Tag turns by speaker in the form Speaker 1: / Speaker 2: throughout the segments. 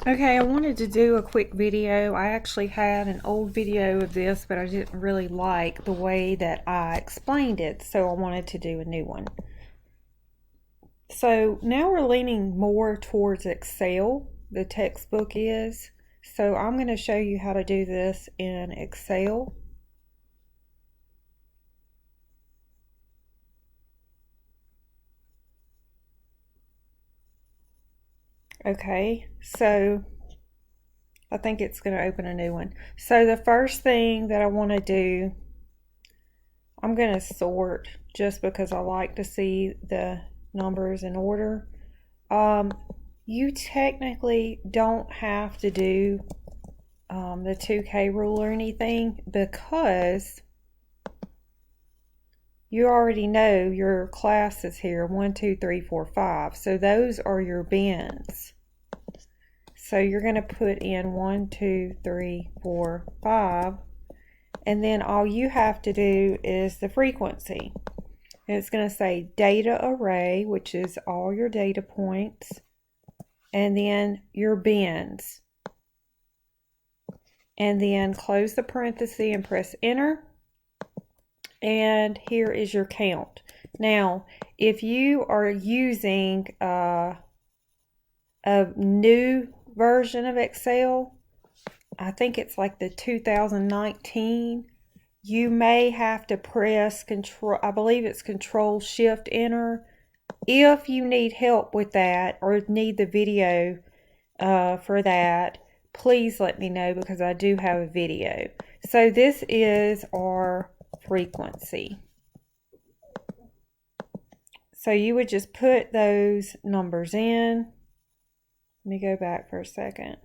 Speaker 1: Okay, I wanted to do a quick video. I actually had an old video of this, but I didn't really like the way that I explained it, so I wanted to do a new one. So now we're leaning more towards Excel, the textbook is. So I'm going to show you how to do this in Excel. Okay, so I think it's going to open a new one. So the first thing that I want to do, I'm going to sort just because I like to see the numbers in order. You technically don't have to do the 2K rule or anything because you already know your classes here 1, 2, 3, 4, 5. So those are your bins. So you're going to put in 1, 2, 3, 4, 5. And then all you have to do is the frequency. And it's going to say data array, which is all your data points, and then your bins. And then close the parenthesis and press enter. And here is your count. Now, if you are using a new version of Excel, I think it's like the 2019, you may have to press control, I believe it's control shift enter. If you need help with that or need the video for that, please let me know because I do have a video. So this is our frequency. So you would just put those numbers in. Let me go back for a second.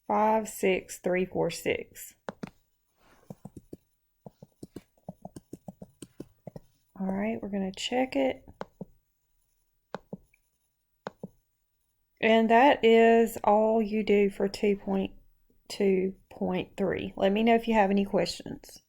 Speaker 1: 5, 6, 3, 4, 6. All right, we're going to check it. And that is all you do for 2.2.3. Let me know if you have any questions.